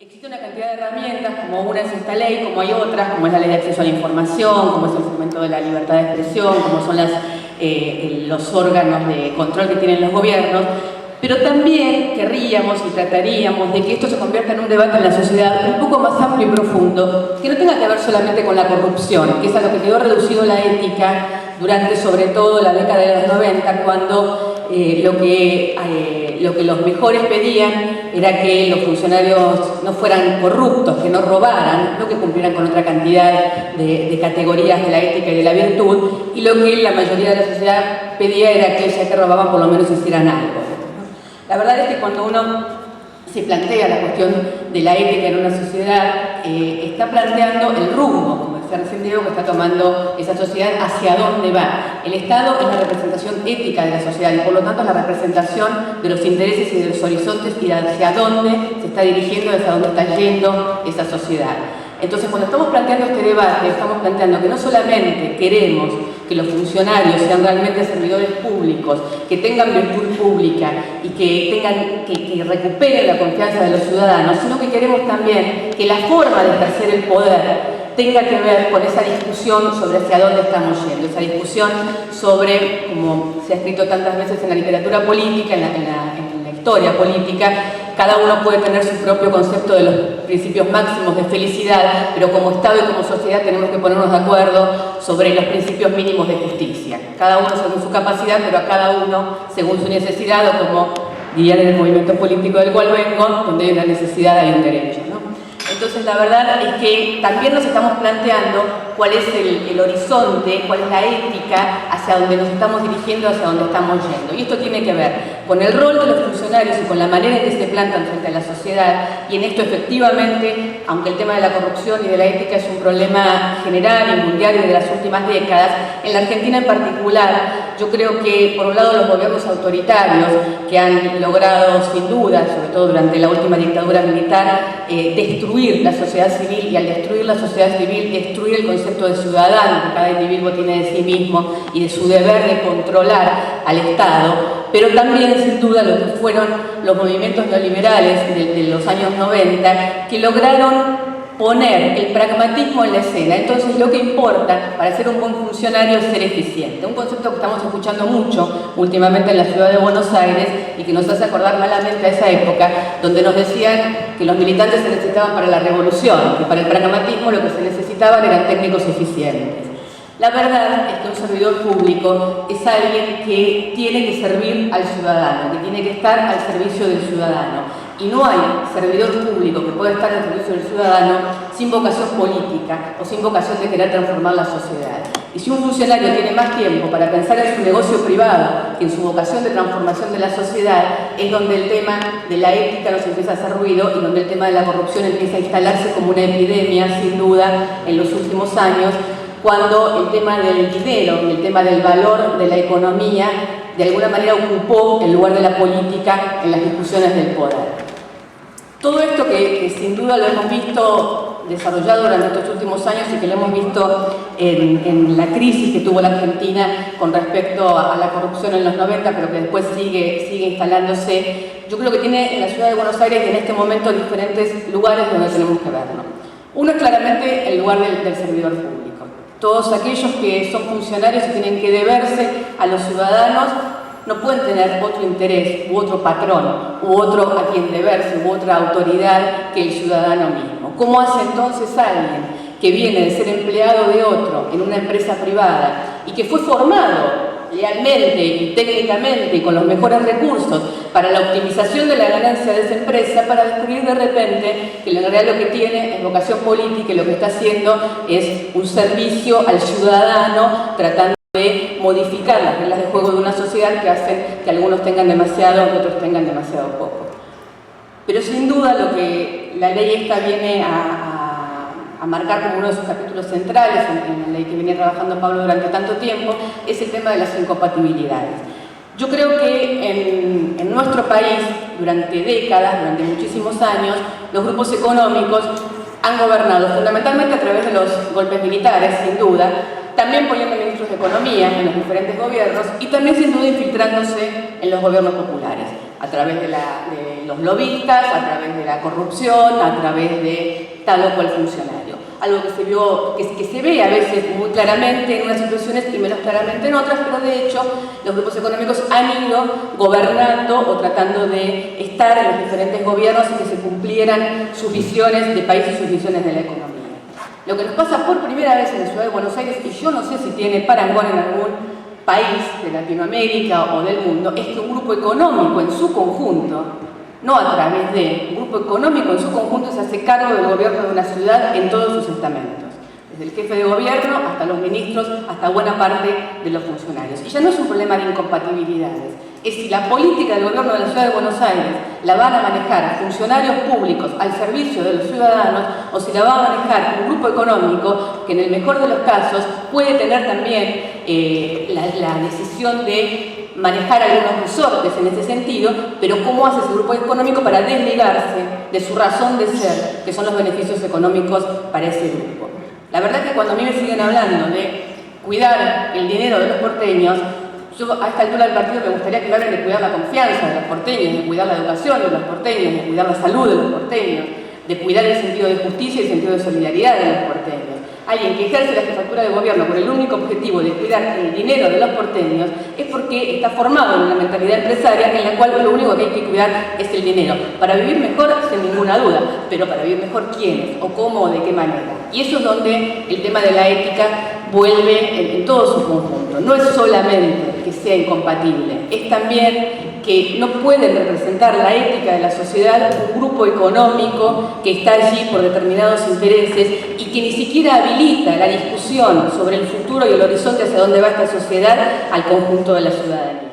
Existe una cantidad de herramientas, como una es esta ley, como hay otras, como es la ley de acceso a la información, como es el fomento de la libertad de expresión, como son los órganos de control que tienen los gobiernos, pero también querríamos y trataríamos de que esto se convierta en un debate en la sociedad un poco más amplio y profundo, que no tenga que ver solamente con la corrupción, que es a lo que quedó reducido la ética durante sobre todo la década de los 90, cuando lo que los mejores pedían era que los funcionarios no fueran corruptos, que no robaran, no que cumplieran con otra cantidad de categorías de la ética y de la virtud, y lo que la mayoría de la sociedad pedía era que ya que robaban por lo menos hicieran algo. La verdad es que cuando uno se plantea la cuestión de la ética en una sociedad, está planteando el rumbo, como decía recién Diego, que está tomando esa sociedad, hacia dónde va. El Estado es la representación ética de la sociedad y por lo tanto es la representación de los intereses y de los horizontes y hacia dónde se está dirigiendo, hacia dónde está yendo esa sociedad. Entonces, cuando estamos planteando este debate, estamos planteando que no solamente queremos que los funcionarios sean realmente servidores públicos, que tengan virtud pública y que recuperen la confianza de los ciudadanos, sino que queremos también que la forma de ejercer el poder tenga que ver con esa discusión sobre hacia dónde estamos yendo, esa discusión sobre, como se ha escrito tantas veces en la literatura política, en la historia política, cada uno puede tener su propio concepto de los principios máximos de felicidad, pero como Estado y como sociedad tenemos que ponernos de acuerdo sobre los principios mínimos de justicia. Cada uno según su capacidad, pero a cada uno según su necesidad, o como dirían en el movimiento político del cual vengo, donde hay una necesidad hay un derecho, ¿no? Entonces la verdad es que también nos estamos planteando cuál es el horizonte, cuál es la ética hacia donde nos estamos dirigiendo, hacia donde estamos yendo. Y esto tiene que ver con el rol de los funcionarios y con la manera en que se plantan frente a la sociedad. Y en esto efectivamente, aunque el tema de la corrupción y de la ética es un problema general y mundial y de las últimas décadas, en la Argentina en particular, yo creo que por un lado los gobiernos autoritarios que han logrado sin duda, sobre todo durante la última dictadura militar, destruir la sociedad civil, y al destruir la sociedad civil, destruir el concepto de ciudadano que cada individuo tiene de sí mismo y de su deber de controlar al Estado, pero también sin duda lo que fueron los movimientos neoliberales de los años 90 que lograron poner el pragmatismo en la escena. Entonces lo que importa para ser un buen funcionario es ser eficiente, un concepto que estamos escuchando mucho últimamente en la ciudad de Buenos Aires y que nos hace acordar malamente a esa época donde nos decían que los militantes se necesitaban para la revolución, que para el pragmatismo lo que se necesitaban eran técnicos eficientes. La verdad es que un servidor público es alguien que tiene que servir al ciudadano, que tiene que estar al servicio del ciudadano. Y no hay servidor público que pueda estar al servicio del ciudadano sin vocación política o sin vocación de querer transformar la sociedad. Y si un funcionario tiene más tiempo para pensar en su negocio privado que en su vocación de transformación de la sociedad, es donde el tema de la ética nos empieza a hacer ruido y donde el tema de la corrupción empieza a instalarse como una epidemia, sin duda, en los últimos años, cuando el tema del dinero, el tema del valor de la economía, de alguna manera ocupó el lugar de la política en las discusiones del poder. Todo esto que sin duda lo hemos visto desarrollado durante estos últimos años y que lo hemos visto en la crisis que tuvo la Argentina con respecto a la corrupción en los 90, pero que después sigue instalándose, yo creo que tiene en la ciudad de Buenos Aires y en este momento diferentes lugares donde tenemos que verlo. Uno es claramente el lugar del servidor público. Todos aquellos que son funcionarios y tienen que deberse a los ciudadanos no pueden tener otro interés u otro patrón u otro a quien deberse u otra autoridad que el ciudadano mismo. ¿Cómo hace entonces alguien que viene de ser empleado de otro en una empresa privada y que fue formado lealmente y técnicamente y con los mejores recursos para la optimización de la ganancia de esa empresa, para descubrir de repente que en realidad lo que tiene es vocación política y lo que está haciendo es un servicio al ciudadano tratando de modificar las reglas de juego de una sociedad que hacen que algunos tengan demasiado y otros tengan demasiado poco? Pero sin duda lo que la ley esta viene a marcar como uno de sus capítulos centrales en la ley que viene trabajando Pablo durante tanto tiempo es el tema de las incompatibilidades. Yo creo que en nuestro país durante décadas, durante muchísimos años, los grupos económicos han gobernado fundamentalmente a través de los golpes militares, sin duda, también poniendo ministros de economía en los diferentes gobiernos y también sin duda infiltrándose en los gobiernos populares a través de los lobistas, a través de la corrupción, a través de tal o cual funcionario. Algo que se vio, que se ve a veces muy claramente en unas situaciones y menos claramente en otras, pero de hecho los grupos económicos han ido gobernando o tratando de estar en los diferentes gobiernos y que se cumplieran sus visiones de país y sus visiones de la economía. Lo que nos pasa por primera vez en la ciudad de Buenos Aires, y yo no sé si tiene parangón en algún país de Latinoamérica o del mundo, es que un grupo económico en su conjunto, no a través de un grupo económico en su conjunto, se hace cargo del gobierno de una ciudad en todos sus estamentos, desde el jefe de gobierno hasta los ministros, hasta buena parte de los funcionarios. Y ya no es un problema de incompatibilidades, es si la política del gobierno de la ciudad de Buenos Aires la van a manejar funcionarios públicos al servicio de los ciudadanos o si la va a manejar un grupo económico que en el mejor de los casos puede tener también la decisión de manejar algunos resortes en ese sentido, pero cómo hace ese grupo económico para desligarse de su razón de ser, que son los beneficios económicos para ese grupo. La verdad es que cuando a mí me siguen hablando de cuidar el dinero de los porteños, yo a esta altura del partido me gustaría que me hablen de cuidar la confianza de los porteños, de cuidar la educación de los porteños, de cuidar la salud de los porteños, de cuidar el sentido de justicia y el sentido de solidaridad de los porteños. Alguien que ejerce la jefatura de gobierno con el único objetivo de cuidar el dinero de los porteños es porque está formado en una mentalidad empresaria en la cual lo único que hay que cuidar es el dinero. Para vivir mejor, sin ninguna duda, pero para vivir mejor, ¿quiénes? ¿O cómo? ¿O de qué manera? Y eso es donde el tema de la ética vuelve en todo su conjunto. No es solamente que sea incompatible, es también que no pueden representar la ética de la sociedad un grupo económico que está allí por determinados intereses y que ni siquiera habilita la discusión sobre el futuro y el horizonte hacia dónde va esta sociedad al conjunto de la ciudadanía.